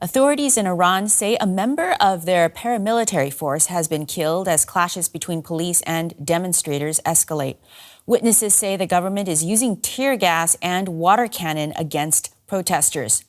Authorities in Iran say a member of their paramilitary force has been killed as clashes between police and demonstrators escalate. Witnesses say the government is using tear gas and water cannon against protesters.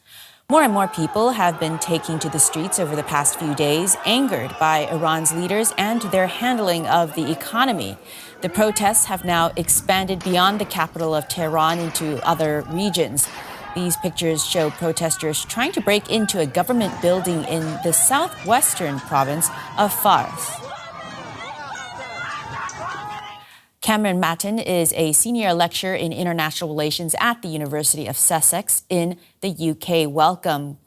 More and more people have been taking to the streets over the past few days, angered by Iran's leaders and their handling of the economy. The protests have now expanded beyond the capital of Tehran into other regions. These pictures show protesters trying to break into a government building in the southwestern province of Fars. Kamran Matin is a senior lecturer in international relations at the University of Sussex in the UK. Welcome.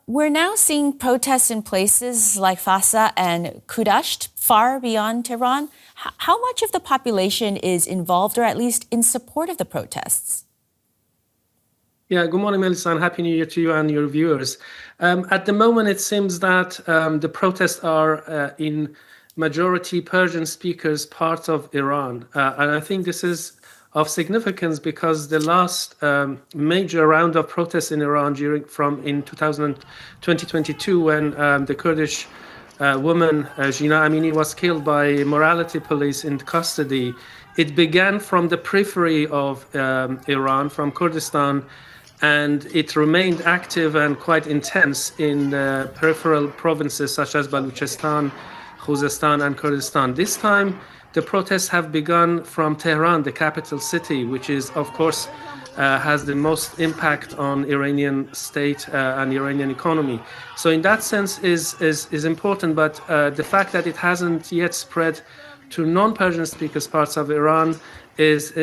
We're now seeing protests in places like Fasa and Kudasht, far beyond Tehran. How much of the population is involved or at least in support of the protests? Yeah, good morning, Melissa, and Happy New Year to you and your viewers. At the moment, it seems that the protests are in majority Persian speakers part of Iran. And I think this is of significance because the last major round of protests in Iran in 2022, when the Kurdish woman, Jina Amini, was killed by morality police in custody, it began from the periphery of Iran, from Kurdistan, and it remained active and quite intense in the peripheral provinces such as Baluchistan, Khuzestan, and Kurdistan. This time, the protests have begun from Tehran, the capital city, which is, of course, has the most impact on Iranian state and Iranian economy. So in that sense is important, but the fact that it hasn't yet spread to non-Persian speakers parts of Iran is,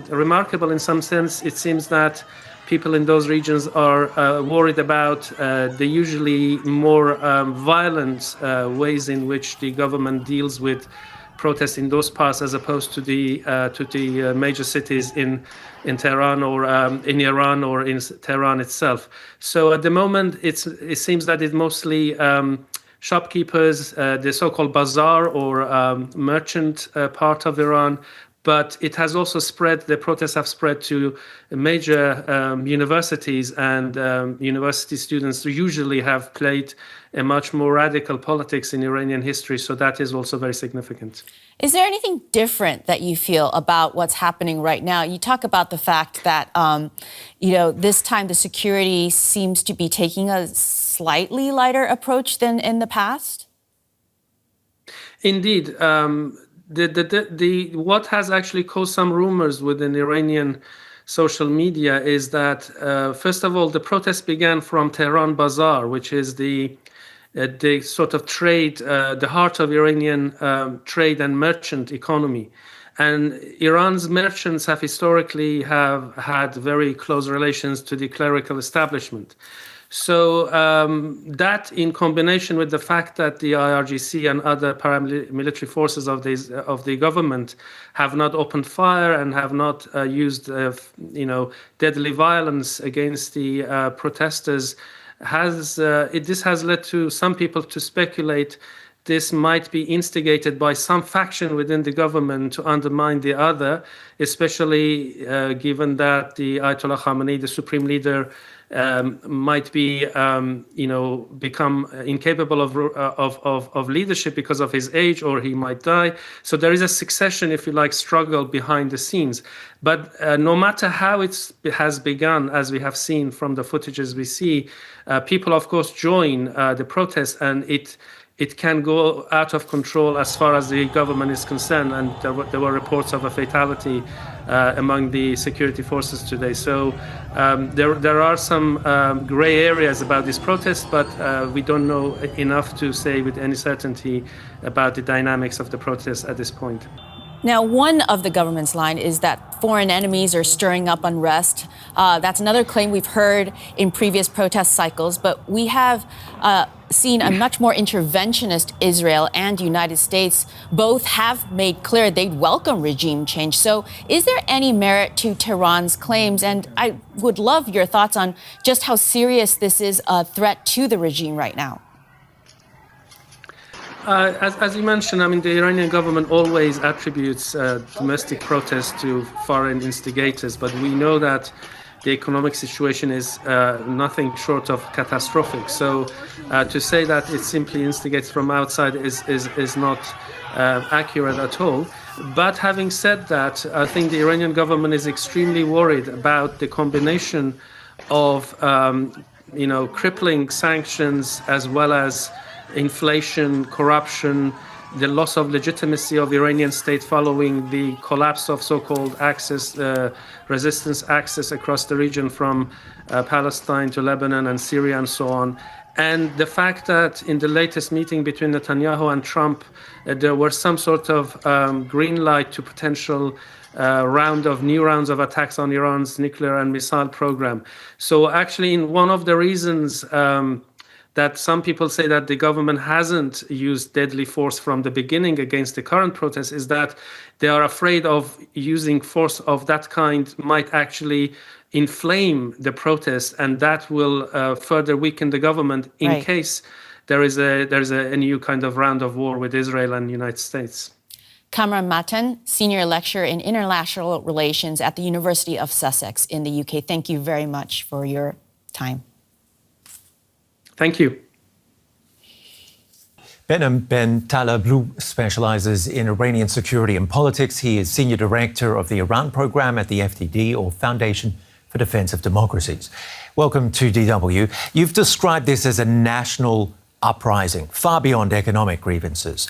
remarkable in some sense. It seems that people in those regions are worried about the usually more violent ways in which the government deals with protests in those parts, as opposed to the major cities in Tehran or in Iran or in Tehran itself. So at the moment, it seems that it's mostly shopkeepers, the so-called bazaar or merchant part of Iran, but it has also spread, the protests have spread to major universities, and university students usually have played a much more radical politics in Iranian history, so that is also very significant. Is there anything different that you feel about what's happening right now? You talk about the fact that, this time the security seems to be taking a slightly lighter approach than in the past? Indeed. What has actually caused some rumors within Iranian social media is that, first of all, the protests began from Tehran Bazaar, which is the sort of trade, the heart of Iranian trade and merchant economy. And Iran's merchants have historically had very close relations to the clerical establishment. So that, in combination with the fact that the IRGC and other paramilitary forces of the government have not opened fire and have not used deadly violence against the protesters, this has led to some people to speculate this might be instigated by some faction within the government to undermine the other, especially given that the Ayatollah Khamenei, the supreme leader, might be, become incapable of leadership because of his age, or he might die. So there is a succession, if you like, struggle behind the scenes. But no matter how it has begun, as we have seen from the footages we see, people, of course, join the protest, and it can go out of control as far as the government is concerned. And there were reports of a fatality among the security forces today. So there are some gray areas about this protest, but we don't know enough to say with any certainty about the dynamics of the protest at this point. Now, one of the government's line is that foreign enemies are stirring up unrest. That's another claim we've heard in previous protest cycles, but we have seen a much more interventionist Israel and United States. Both have made clear they'd welcome regime change. So is there any merit to Tehran's claims? And I would love your thoughts on just how serious this is a threat to the regime right now. As you mentioned, I mean, the Iranian government always attributes domestic protests to foreign instigators, but we know that the economic situation is nothing short of catastrophic. So to say that it simply instigates from outside is not accurate at all. But having said that, I think the Iranian government is extremely worried about the combination of crippling sanctions as well as inflation, corruption, the loss of legitimacy of Iranian state following the collapse of so-called resistance axis across the region from Palestine to Lebanon and Syria and so on. And the fact that in the latest meeting between Netanyahu and Trump, there were some sort of green light to potential new rounds of attacks on Iran's nuclear and missile program. So actually, in one of the reasons that some people say that the government hasn't used deadly force from the beginning against the current protests is that they are afraid of using force of that kind might actually inflame the protest, and that will further weaken the government in case there is a new kind of round of war with Israel and the United States. Kamran Matin, Senior Lecturer in International Relations at the University of Sussex in the UK. Thank you very much for your time. Thank you. Behnam Taleblu specializes in Iranian security and politics. He is Senior Director of the Iran Program at the FDD, or Foundation for Defense of Democracies. Welcome to DW. You've described this as a national uprising, far beyond economic grievances.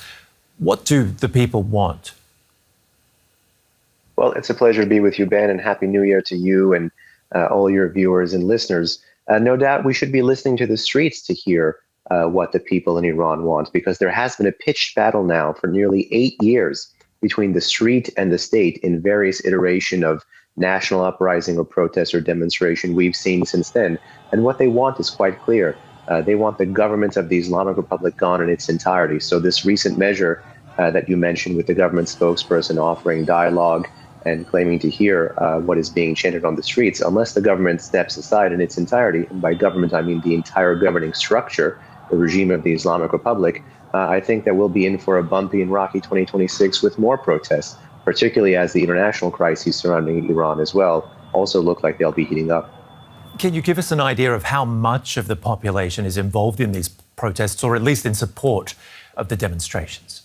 What do the people want? Well, it's a pleasure to be with you, Ben, and Happy New Year to you and all your viewers and listeners. No doubt we should be listening to the streets to hear what the people in Iran want, because there has been a pitched battle now for nearly 8 years between the street and the state in various iteration of national uprising or protest or demonstration we've seen since then. And what they want is quite clear. They want the government of the Islamic Republic gone in its entirety. So this recent measure that you mentioned with the government spokesperson offering dialogue and claiming to hear what is being chanted on the streets, unless the government steps aside in its entirety, and by government I mean the entire governing structure, the regime of the Islamic Republic, I think that we'll be in for a bumpy and rocky 2026 with more protests, particularly as the international crises surrounding Iran as well also look like they'll be heating up. Can you give us an idea of how much of the population is involved in these protests, or at least in support of the demonstrations?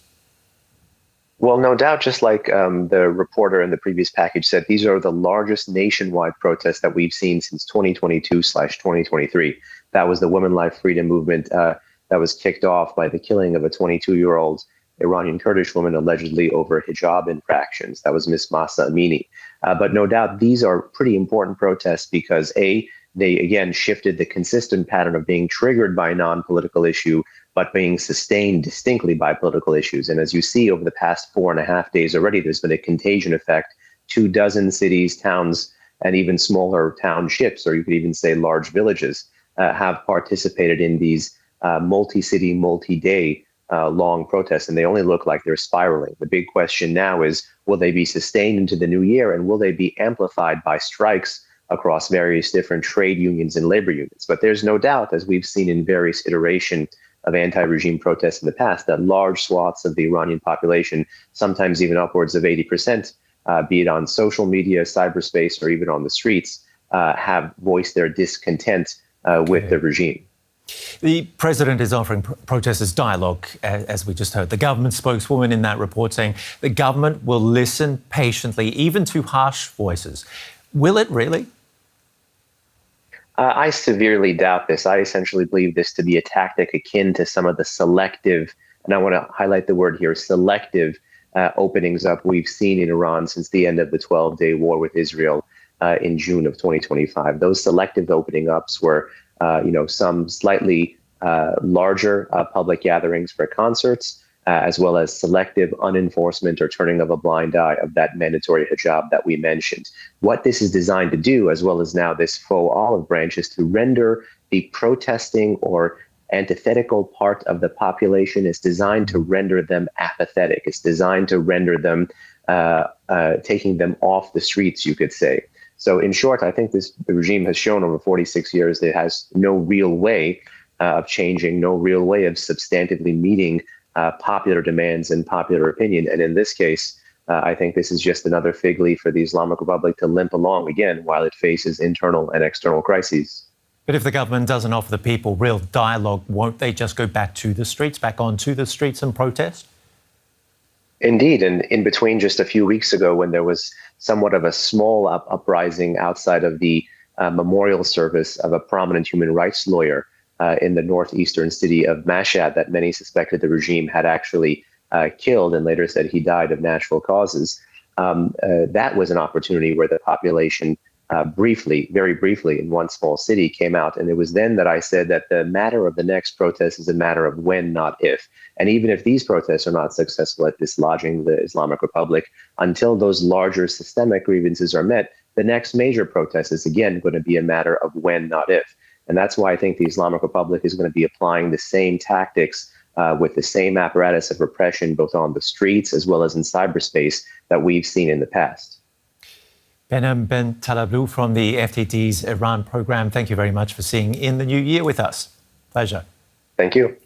Well, no doubt, just like the reporter in the previous package said, these are the largest nationwide protests that we've seen since 2022/2023. That was the Women Life Freedom movement that was kicked off by the killing of a 22-year-old Iranian Kurdish woman allegedly over hijab infractions. That was Miss Mahsa Amini. But no doubt these are pretty important protests because they again shifted the consistent pattern of being triggered by a non-political issue, but being sustained distinctly by political issues. And as you see over the past 4.5 days already, there's been a contagion effect. 24 cities, towns, and even smaller townships, or you could even say large villages, have participated in these multi-city, multi-day long protests, and they only look like they're spiraling. The big question now is, will they be sustained into the new year, and will they be amplified by strikes across various different trade unions and labor unions? But there's no doubt, as we've seen in various iterations of anti-regime protests in the past, that large swaths of the Iranian population, sometimes even upwards of 80%, be it on social media, cyberspace, or even on the streets, have voiced their discontent with the regime. The president is offering protesters dialogue, as we just heard. The government spokeswoman in that report saying the government will listen patiently, even to harsh voices. Will it really? I severely doubt this. I essentially believe this to be a tactic akin to some of the selective, and I want to highlight the word here, selective openings up we've seen in Iran since the end of the 12-day war with Israel in June of 2025. Those selective opening ups were some slightly larger public gatherings for concerts, as well as selective unenforcement or turning of a blind eye of that mandatory hijab that we mentioned. What this is designed to do, as well as now this faux olive branch, is to render the protesting or antithetical part of the population. Is designed to render them apathetic. It's designed to render them taking them off the streets, you could say. So in short, I think the regime has shown over 46 years that it has no real way of changing, no real way of substantively meeting popular demands and popular opinion. And in this case, I think this is just another fig leaf for the Islamic Republic to limp along again while it faces internal and external crises. But if the government doesn't offer the people real dialogue, won't they just go back to the streets, back onto the streets and protest? Indeed. And in between just a few weeks ago, when there was somewhat of a small uprising outside of the memorial service of a prominent human rights lawyer in the northeastern city of Mashhad that many suspected the regime had actually killed and later said he died of natural causes, that was an opportunity where the population briefly, very briefly, in one small city came out. And it was then that I said that the matter of the next protest is a matter of when, not if. And even if these protests are not successful at dislodging the Islamic Republic, until those larger systemic grievances are met, the next major protest is again going to be a matter of when, not if. And that's why I think the Islamic Republic is going to be applying the same tactics with the same apparatus of repression, both on the streets as well as in cyberspace, that we've seen in the past. Behnam Ben Taleblu from the FTD's Iran program, thank you very much for seeing In the New Year with us. Pleasure. Thank you.